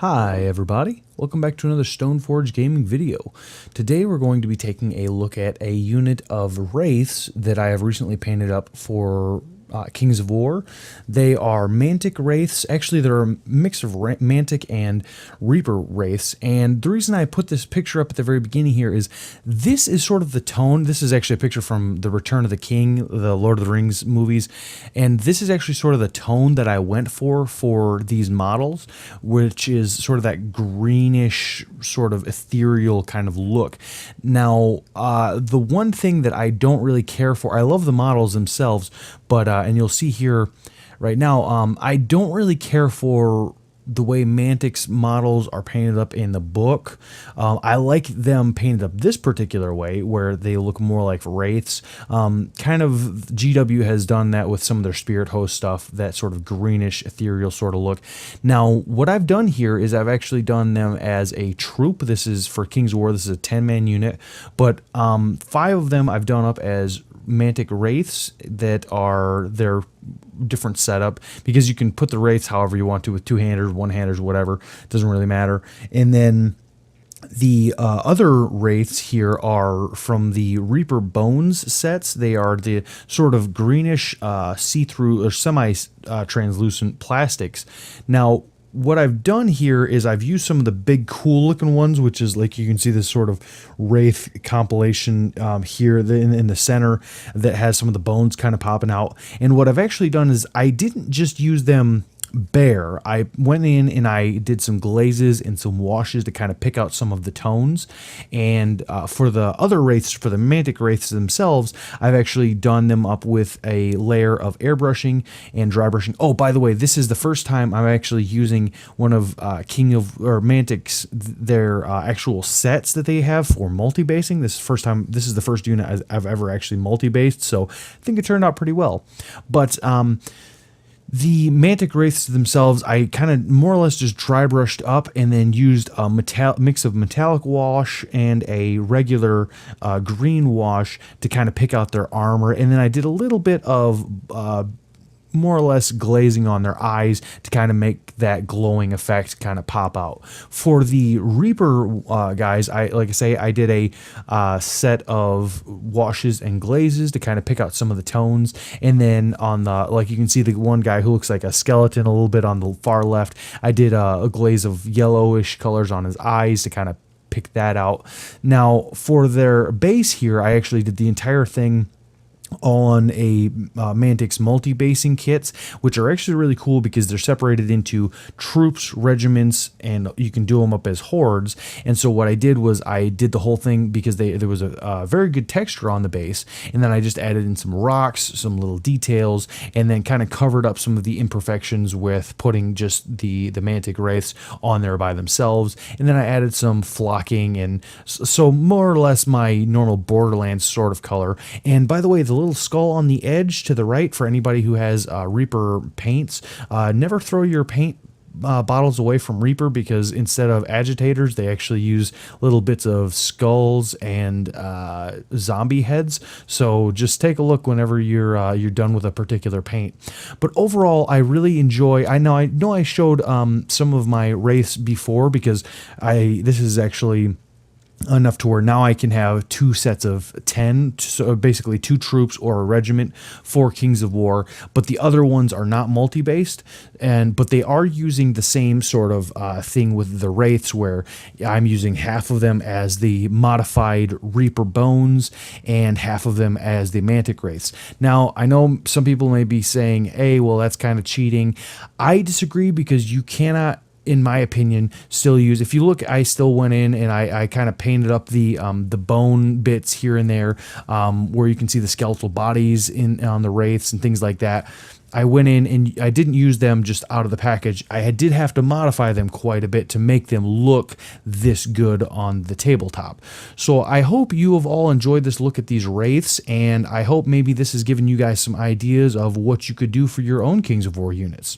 Hi everybody, welcome back to another Stoneforge gaming video. Today we're going to be taking a look at a unit of Wraiths that I have recently painted up for Kings of War. They are Mantic Wraiths. Actually, they're a mix of Mantic and Reaper Wraiths. And the reason I put this picture up at the very beginning here is this is sort of the tone. This is actually a picture from The Return of the King, the Lord of the Rings movies. And this is actually sort of the tone that I went for these models, which is sort of that greenish, sort of ethereal kind of look. Now, the one thing that I don't really care for, I love the models themselves, but and you'll see here right now, I don't really care for the way Mantic's models are painted up in the book. I like them painted up this particular way, where they look more like Wraiths. Kind of GW has done that with some of their Spirit Host stuff, that sort of greenish, ethereal sort of look. Now, what I've done here is I've actually done them as a troop. This is for Kings of War. This is a 10-man unit, but 5 of them I've done up as Mantic Wraiths that are their different setup, because you can put the Wraiths however you want to, with two-handers, one-handers, whatever. It doesn't really matter. And then the other Wraiths here are from the Reaper Bones sets. They are the sort of greenish see-through or semi-translucent plastics. Now, what I've done here is I've used some of the big cool looking ones, which is like you can see this sort of Wraith compilation here in the center that has some of the bones kind of popping out. And what I've actually done is I didn't just use them bare. I went in and I did some glazes and some washes to kind of pick out some of the tones. And for the other Wraiths, for the Mantic Wraiths themselves, I've actually done them up with a layer of airbrushing and dry brushing. Oh, by the way, this is the first time I'm actually using one of Mantic's, their actual sets that they have for multi-basing. This is the first unit I've ever actually multi-based, so I think it turned out pretty well. But the Mantic Wraiths themselves, I kind of more or less just dry brushed up and then used a mix of metallic wash and a regular green wash to kind of pick out their armor. And then I did a little bit of more or less glazing on their eyes to kind of make that glowing effect kind of pop out. For the Reaper guys, I did a set of washes and glazes to kind of pick out some of the tones. And then on the, like you can see the one guy who looks like a skeleton a little bit on the far left, I did a glaze of yellowish colors on his eyes to kind of pick that out. Now, for their base here, I actually did the entire thing on a Mantic's multi-basing kits, which are actually really cool because they're separated into troops, regiments, and you can do them up as hordes. And so what I did was I did the whole thing because there was a very good texture on the base, and then I just added in some rocks, some little details, and then kind of covered up some of the imperfections with putting just the Mantic Wraiths on there by themselves. And then I added some flocking, and so more or less my normal Borderlands sort of color. And by the way, the little skull on the edge to the right, for anybody who has Reaper paints, never throw your paint bottles away from Reaper, because instead of agitators, they actually use little bits of skulls and zombie heads. So just take a look whenever you're done with a particular paint. But overall, I really enjoy. I know I showed some of my Wraiths before, because this is actually enough to where now I can have 2 sets of 10, so basically 2 troops or a regiment for Kings of War, but the other ones are not multi-based, but they are using the same sort of thing with the Wraiths, where I'm using half of them as the modified Reaper Bones and half of them as the Mantic Wraiths. Now, I know some people may be saying, hey, well, that's kind of cheating. I disagree, because you cannot, in my opinion, still use, if you look, I still went in and I kind of painted up the bone bits here and there, where you can see the skeletal bodies on the Wraiths and things like that. I went in and I didn't use them just out of the package. I did have to modify them quite a bit to make them look this good on the tabletop. So I hope you have all enjoyed this look at these Wraiths, and I hope maybe this has given you guys some ideas of what you could do for your own Kings of War units.